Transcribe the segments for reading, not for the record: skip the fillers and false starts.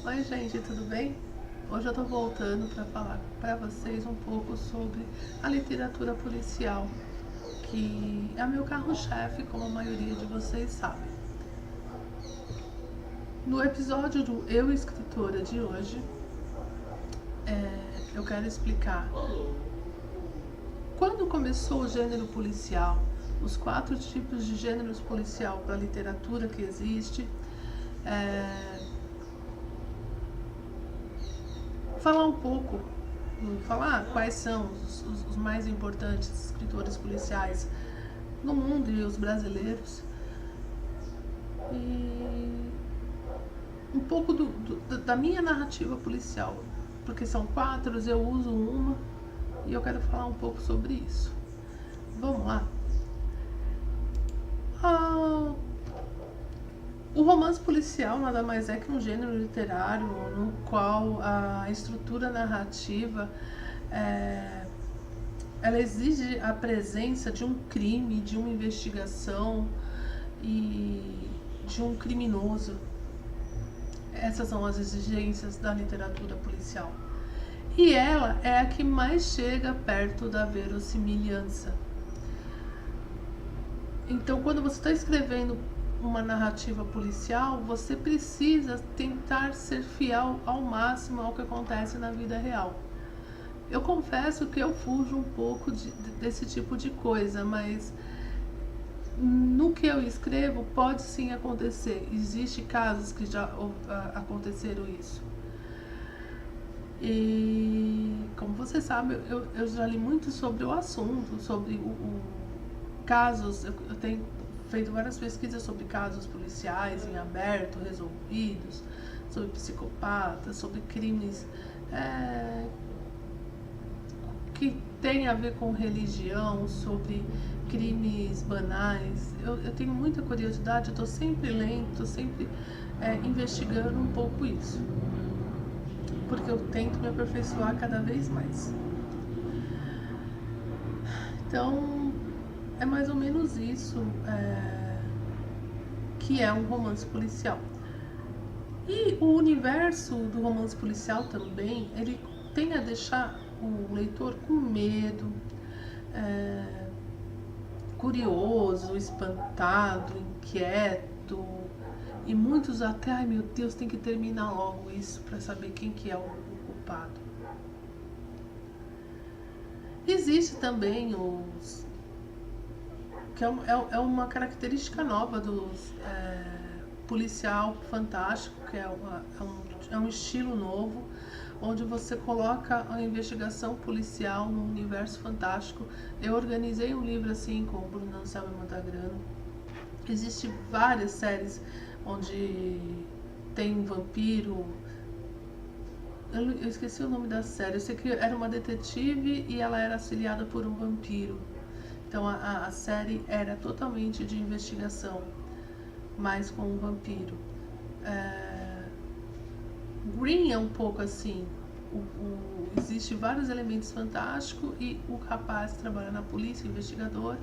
Oi gente, tudo bem? Hoje eu tô voltando para falar para vocês um pouco sobre a literatura policial, que é meu carro-chefe, como a maioria de vocês sabe. No episódio do Eu Escritora de hoje, eu quero explicar quando começou o gênero policial, os 4 tipos de gêneros policial para a literatura que existe, falar um pouco, falar quais são os mais importantes escritores policiais no mundo e os brasileiros, e um pouco da minha narrativa policial, porque são 4, eu uso uma e eu quero falar um pouco sobre isso. Vamos lá. O romance policial nada mais é que um gênero literário no qual a estrutura narrativa ela exige a presença de um crime, de uma investigação e de um criminoso. Essas são as exigências da literatura policial. E ela é a que mais chega perto da verossimilhança. Então, quando você está escrevendo uma narrativa policial, você precisa tentar ser fiel ao máximo ao que acontece na vida real. Eu confesso que eu fujo um pouco desse tipo de coisa, mas no que eu escrevo pode sim acontecer. Existem casos que já aconteceram isso. E como você sabe, eu já li muito sobre o assunto, sobre casos. Eu tenho feito várias pesquisas sobre casos policiais em aberto, resolvidos, sobre psicopatas, sobre crimes que tem a ver com religião, sobre crimes banais. Eu tenho muita curiosidade, eu estou sempre lendo, estou sempre investigando um pouco isso, porque eu tento me aperfeiçoar cada vez mais. Então, é mais ou menos isso que é um romance policial. E o universo do romance policial também, ele tem a deixar o leitor com medo, curioso, espantado, inquieto, e muitos até, ai meu Deus, tem que terminar logo isso para saber quem que é o culpado. Existe também os que é uma característica nova dos policial fantástico, que é um estilo novo, onde você coloca a investigação policial no universo fantástico. Eu organizei um livro assim com o Bruno Anselmo Montagrano. Existem várias séries onde tem um vampiro. Eu esqueci o nome da série. Eu sei que era uma detetive e ela era auxiliada por um vampiro. Então a série era totalmente de investigação, mas com um vampiro. Green é um pouco assim. Existe vários elementos fantásticos e o rapaz que trabalha na polícia, investigador,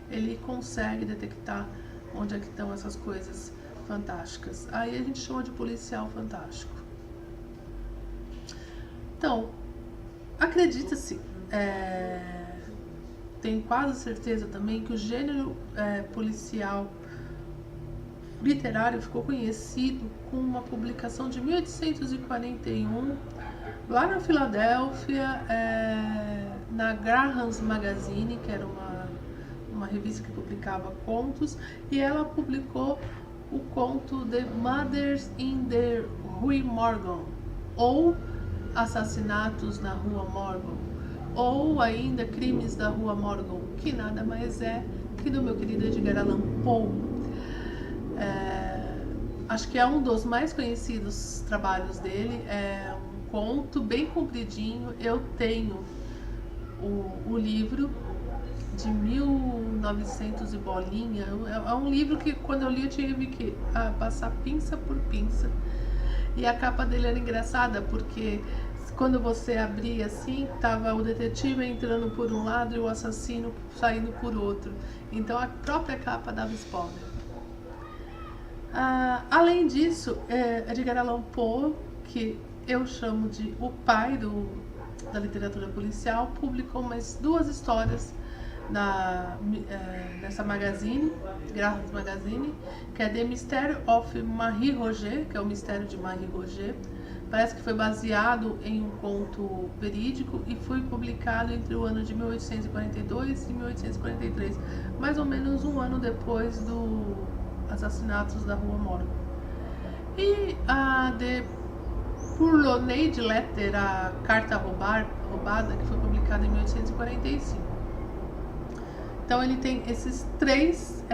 ele consegue detectar onde é que estão essas coisas fantásticas. Aí a gente chama de policial fantástico. Então, acredita-se, tenho quase certeza também que o gênero policial literário ficou conhecido com uma publicação de 1841 lá na Filadélfia, na Graham's Magazine, que era uma revista que publicava contos, e ela publicou o conto The Murders in the Rue Morgan, ou Assassinatos na Rua Morgan, ou ainda Crimes da Rua Morgan, que nada mais é que do meu querido Edgar Allan Poe. Acho que é um dos mais conhecidos trabalhos dele. É um conto bem compridinho. Eu tenho o livro de 1900 e bolinha. É um livro que quando eu li eu tive que passar pinça por pinça. E a capa dele era engraçada porque quando você abria assim, tava o detetive entrando por um lado e o assassino saindo por outro. Então a própria capa dava spoiler. Além disso, Edgar Allan Poe que eu chamo de o pai da literatura policial, publicou mais 2 histórias nessa magazine, Graphic Magazine, que é The Mystery of Marie Roger, que é o mistério de Marie Roger. Parece que foi baseado em um conto verídico e foi publicado entre o ano de 1842 e 1843, mais ou menos um ano depois dos assassinatos da Rua Morgue. E a The Purloined Letter, a Carta Roubada, que foi publicada em 1845. Então ele tem esses 3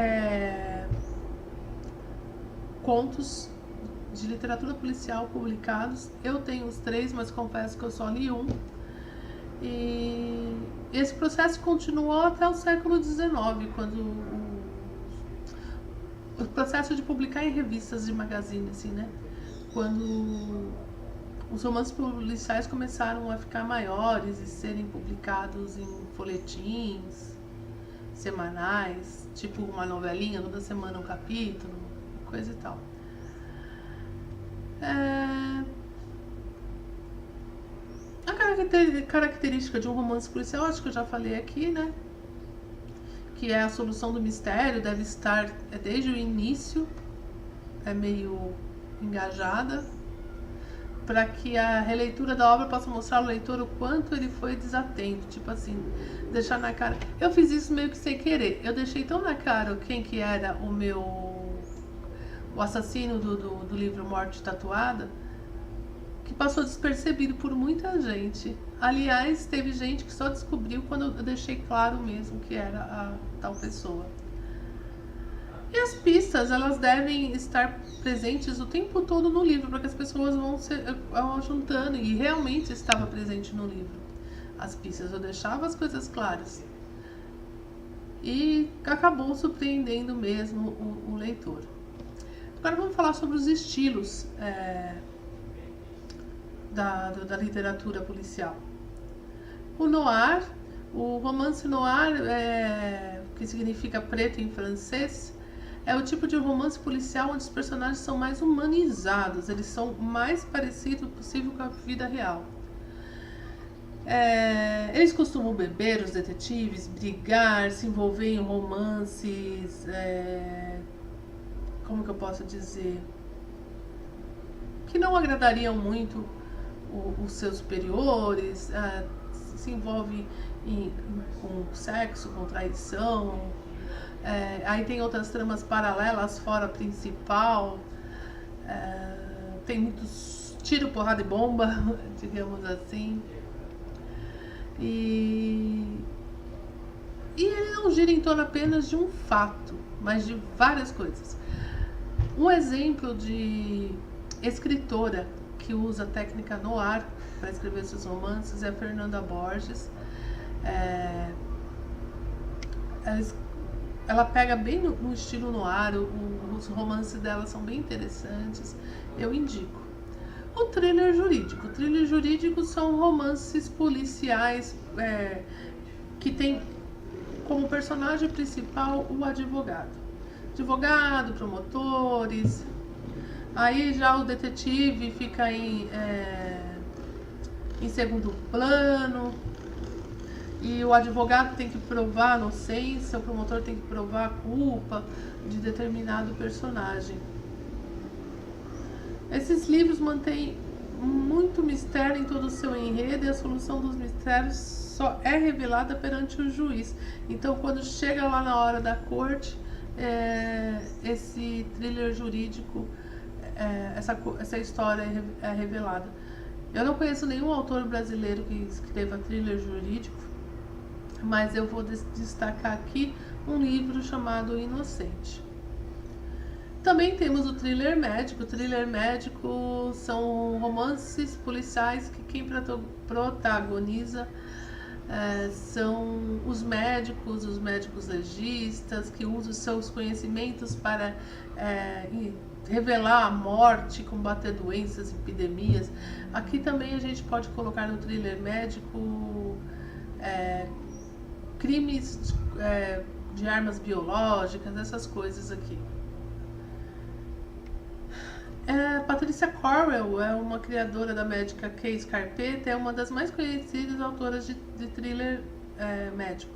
contos de literatura policial publicados. Eu tenho os 3, mas confesso que eu só li um. E esse processo continuou até o século XIX, quando o processo de publicar em revistas de magazine, assim, né? Quando os romances policiais começaram a ficar maiores e serem publicados em folhetins semanais, tipo uma novelinha, toda semana um capítulo, coisa e tal. A característica de um romance policial, acho que eu já falei aqui, né? Que é a solução do mistério, deve estar desde o início, meio engajada, para que a releitura da obra possa mostrar ao leitor o quanto ele foi desatento, tipo assim, deixar na cara. Eu fiz isso meio que sem querer, eu deixei tão na cara quem que era o assassino do livro Morte Tatuada, que passou despercebido por muita gente. Aliás, teve gente que só descobriu quando eu deixei claro mesmo que era a tal pessoa. E as pistas, elas devem estar presentes o tempo todo no livro, para que as pessoas vão juntando, e realmente estava presente no livro. As pistas, eu deixava as coisas claras. E acabou surpreendendo mesmo o leitor. Agora vamos falar sobre os estilos da literatura policial. O noir, o romance noir, que significa preto em francês, é o tipo de romance policial onde os personagens são mais humanizados, eles são mais parecidos possível com a vida real. Eles costumam beber, os detetives, brigar, se envolver em romances, como que eu posso dizer, que não agradariam muito os seus superiores, se envolve com sexo, com traição. Aí tem outras tramas paralelas fora a principal. Tem muitos tiro, porrada e bomba, digamos assim. E ele não gira em torno apenas de um fato, mas de várias coisas. Um exemplo de escritora que usa a técnica noir para escrever seus romances é a Fernanda Borges. Ela pega bem no estilo noir, os romances dela são bem interessantes, eu indico. O thriller jurídico. O thriller jurídico são romances policiais que tem como personagem principal o advogado. Advogado, promotores. Aí já o detetive fica em segundo plano. E o advogado tem que provar a inocência, o promotor tem que provar a culpa de determinado personagem. Esses livros mantêm muito mistério em todo o seu enredo, e a solução dos mistérios só é revelada perante o juiz. Então, quando chega lá na hora da corte, esse thriller jurídico, essa história é revelada. Eu não conheço nenhum autor brasileiro que escreva thriller jurídico, mas eu vou destacar aqui um livro chamado Inocente. Também temos o thriller médico. O thriller médico são romances policiais que quem protagoniza são os médicos legistas, que usam os seus conhecimentos para revelar a morte, combater doenças, epidemias. Aqui também a gente pode colocar no thriller médico crimes de armas biológicas, essas coisas aqui. Patrícia Cornwell é uma criadora da médica Kay Scarpetta, é uma das mais conhecidas autoras de thriller médico.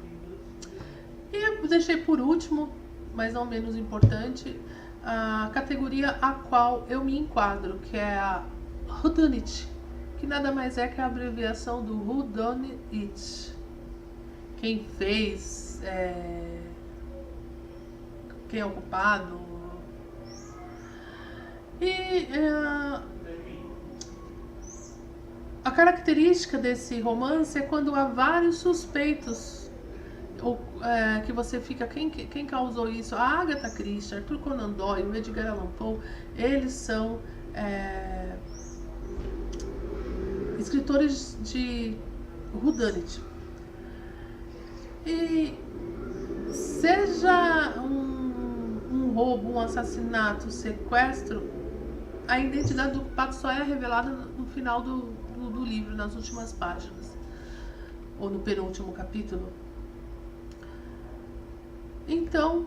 E eu deixei por último, mas não menos importante, a categoria a qual eu me enquadro, que é a Whodunit, que nada mais é que a abreviação do Who Done It. Quem fez, quem é o culpado. E a característica desse romance é quando há vários suspeitos, que você fica, quem causou isso? A Agatha Christie, Arthur Conan Doyle, o Edgar Allan Poe, eles são escritores de whodunit. E seja um roubo, um assassinato, um sequestro, a identidade do culpado só é revelada no final do livro, nas últimas páginas, ou no penúltimo capítulo. Então,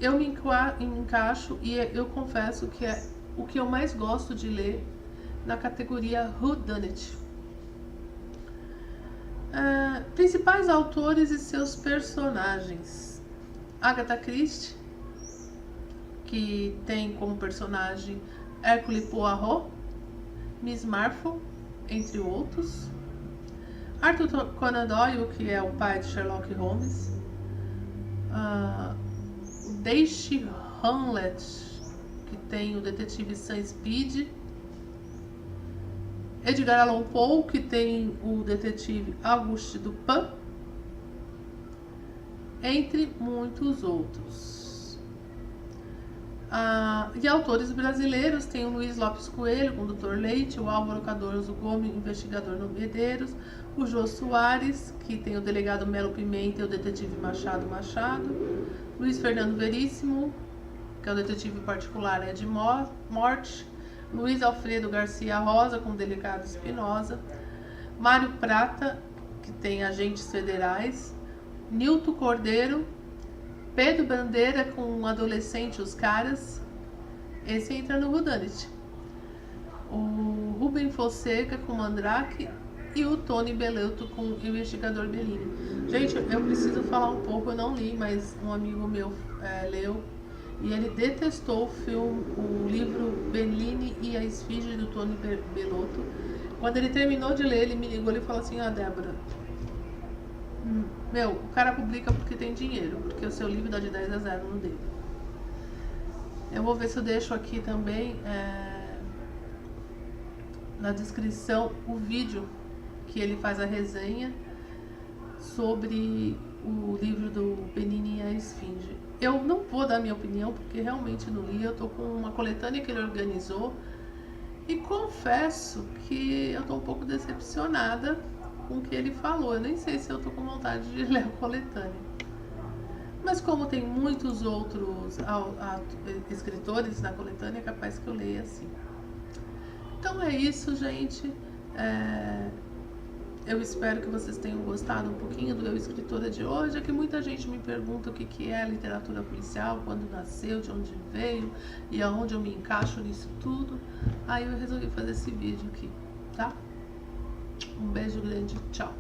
eu me encaixo e eu confesso que é o que eu mais gosto de ler na categoria whodunit. Principais autores e seus personagens: Agatha Christie, que tem como personagem Hercule Poirot, Miss Marple, entre outros. Arthur Conan Doyle, que é o pai de Sherlock Holmes. Daisy Hamlet, que tem o detetive Sam Speed. Edgar Allan Poe, que tem o detetive Auguste Dupin, entre muitos outros. E autores brasileiros tem o Luiz Lopes Coelho, com o Dr. Leite, o Álvaro Cardoso Gomes, investigador no Medeiros, o Jô Soares, que tem o delegado Melo Pimenta e o detetive Machado, Luiz Fernando Veríssimo, que é o detetive particular Ed Morte, Luiz Alfredo Garcia Rosa, com o delegado Espinosa, Mário Prata, que tem agentes federais, Nilton Cordeiro, Pedro Bandeira com um adolescente, os caras, esse entra no whodunit. O Rubem Fonseca com Mandrake e o Tony Belotto com o investigador Bellini. Gente, eu preciso falar um pouco, eu não li, mas um amigo meu leu e ele detestou o livro Bellini e a Esfinge do Tony Belotto. Quando ele terminou de ler, ele me ligou e falou assim: Débora, o cara publica porque tem dinheiro, porque o seu livro dá de 10 a 0 no dele. Eu vou ver se eu deixo aqui também na descrição o vídeo que ele faz a resenha sobre o livro do Bellini e a Esfinge. Eu não vou dar minha opinião porque realmente não li, eu tô com uma coletânea que ele organizou e confesso que eu tô um pouco decepcionada com o que ele falou. Eu nem sei se eu tô com vontade de ler a coletânea. Mas como tem muitos outros escritores na coletânea, é capaz que eu leia assim. Então é isso, gente. Eu espero que vocês tenham gostado um pouquinho do Eu Escritora de hoje. É que muita gente me pergunta o que é literatura policial, quando nasceu, de onde veio e aonde eu me encaixo nisso tudo. Aí eu resolvi fazer esse vídeo aqui, tá? Um beijo grande, tchau!